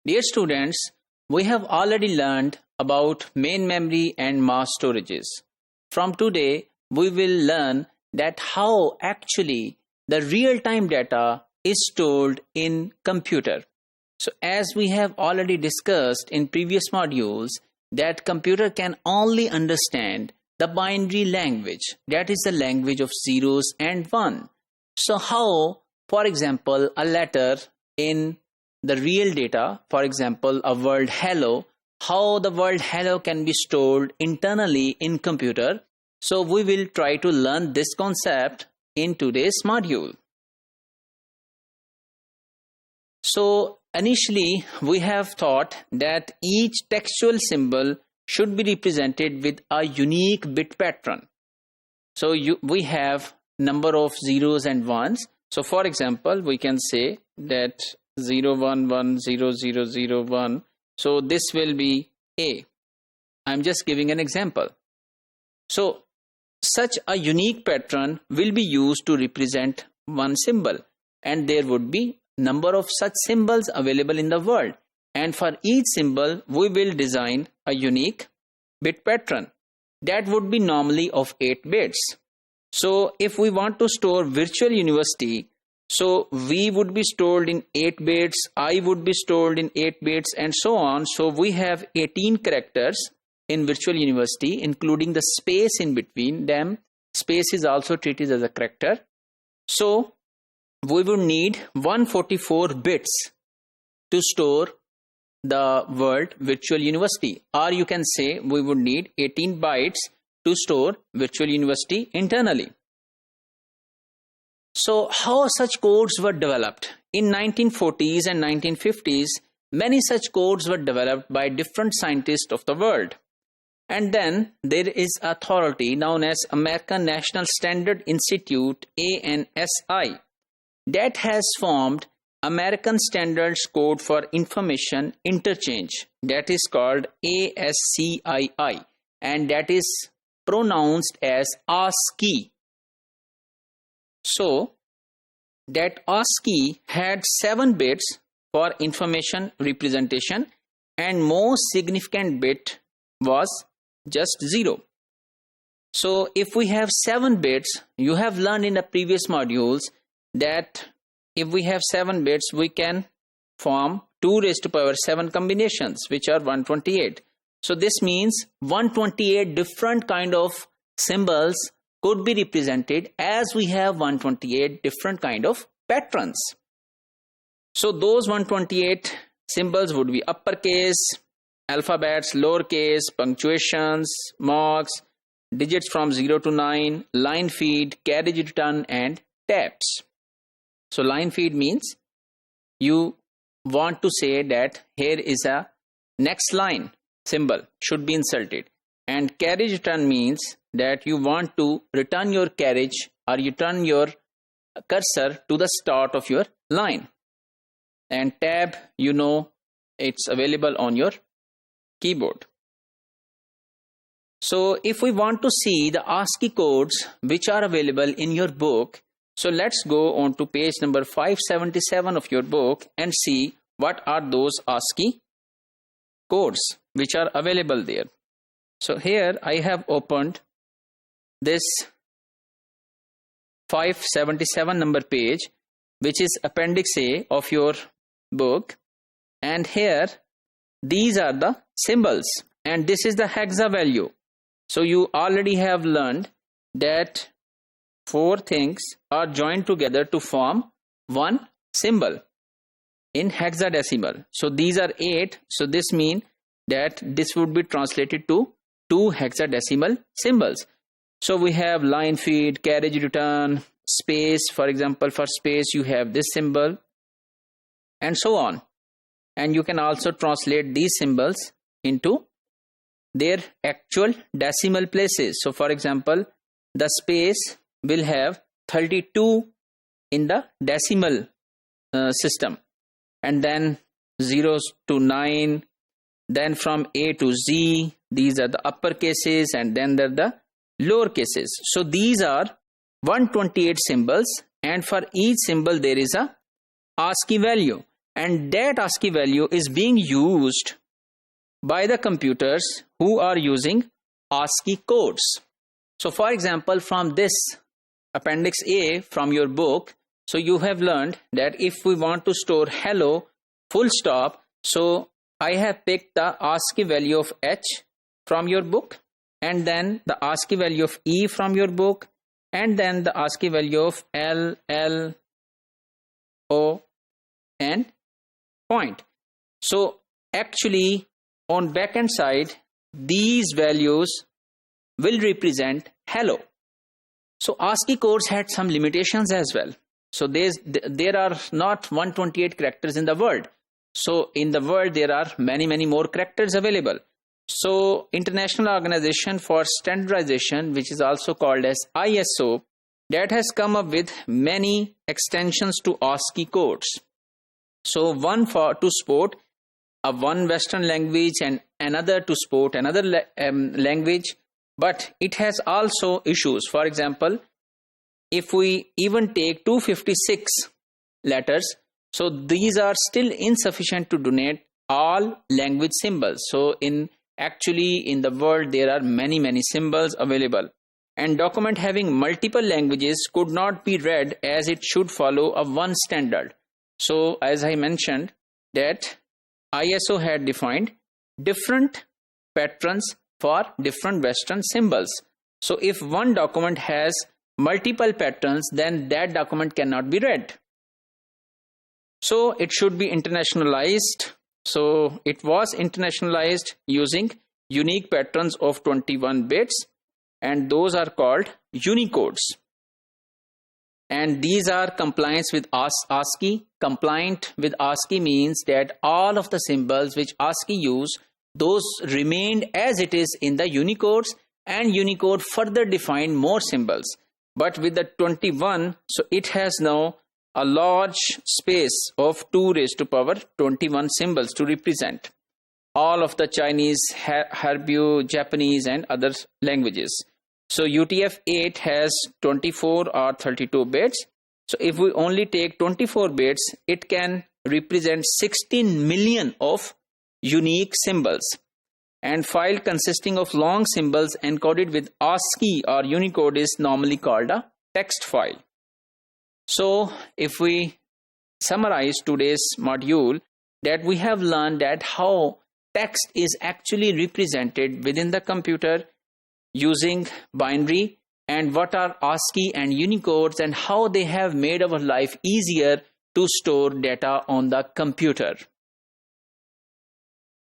Dear students, we have already learned about main memory and mass storages. From today, we will learn that how actually the real-time data is stored in computer. So as we have already discussed in previous modules, that computer can only understand the binary language, that is the language of zeros and one. So how, for example, a letter in the real data, for example, a word hello, how the word hello can be stored internally in computer. So we will try to learn this concept in today's module. So initially we have thought that each textual symbol should be represented with a unique bit pattern. So we have number of zeros and ones. So for example, we can say that 0110001. So this will be A. I'm just giving an example. So such a unique pattern will be used to represent one symbol, and there would be number of such symbols available in the world, and for each symbol we will design a unique bit pattern that would be normally of 8 bits. So if we want to store virtual university, so we would be stored in 8 bits, I would be stored in 8 bits, and so on. So we have 18 characters in virtual university, including the space in between them. Space is also treated as a character. So we would need 144 bits to store the word virtual university, or you can say we would need 18 bytes to store virtual university internally. So how such codes were developed? In 1940s and 1950s, many such codes were developed by different scientists of the world. And then there is an authority known as American National Standard Institute, ANSI, that has formed American Standards Code for Information Interchange, that is called ASCII, and that is pronounced as ASCII. So that ASCII had 7 bits for information representation, and most significant bit was just 0. So if we have 7 bits, you have learned in the previous modules that if we have 7 bits, we can form 2 raised to power 7 combinations, which are 128. So this means 128 different kind of symbols could be represented, as we have 128 different kind of patterns. So those 128 symbols would be uppercase, alphabets, lowercase, punctuations, marks, digits from 0 to 9, line feed, carriage return, and tabs. So line feed means you want to say that here is a next line symbol should be inserted, and carriage return means that you want to return your carriage or you turn your cursor to the start of your line. And tab, you know, it's available on your keyboard. So if we want to see the ASCII codes which are available in your book, so let's go on to page number 577 of your book and see what are those ASCII codes which are available there. So here I have opened this 577 number page, which is appendix A of your book, and here these are the symbols, and this is the hexa value. So you already have learned that 4 things are joined together to form one symbol in hexadecimal. So these are 8, so this means that this would be translated to 2 hexadecimal symbols. So we have line feed, carriage return, space. For example, for space you have this symbol, and so on. And you can also translate these symbols into their actual decimal places. So for example, the space will have 32 in the decimal system, and then 0s to 9, then from A to Z, these are the upper cases, and then there are the lower cases. So these are 128 symbols, and for each symbol there is a ASCII value. and that ASCII value is being used by the computers who are using ASCII codes. So for example, from this appendix A from your book, so you have learned that if we want to store hello full stop, so I have picked the ASCII value of H from your book, and then the ASCII value of E from your book, and then the ASCII value of L, L, O, and point. So actually on backend side, these values will represent hello. So ASCII codes had some limitations as well. So there are not 128 characters in the world. So in the world there are many more characters available. So International Organization for Standardization, which is also called as ISO, that has come up with many extensions to ASCII codes. So one to support one Western language and another to support another language, but it has also issues. For example, if we even take 256 letters, so these are still insufficient to donate all language symbols. So actually in the world there are many symbols available, and document having multiple languages could not be read as it should follow a one standard. So as I mentioned that ISO had defined different patterns for different Western symbols. So if one document has multiple patterns, then that document cannot be read. So it should be internationalized. So it was internationalized using unique patterns of 21 bits, and those are called Unicodes. And these are compliant with ASCII. Compliant with ASCII means that all of the symbols which ASCII use, those remained as it is in the Unicodes, and Unicode further defined more symbols. But with the 21, so it has now a large space of 2 raised to power 21 symbols to represent all of the Chinese, Hebrew, Japanese and other languages. So UTF-8 has 24 or 32 bits. So if we only take 24 bits, it can represent 16 million of unique symbols. And file consisting of long symbols encoded with ASCII or Unicode is normally called a text file. So if we summarize today's module, that we have learned that how text is actually represented within the computer using binary, and what are ASCII and Unicodes and how they have made our life easier to store data on the computer.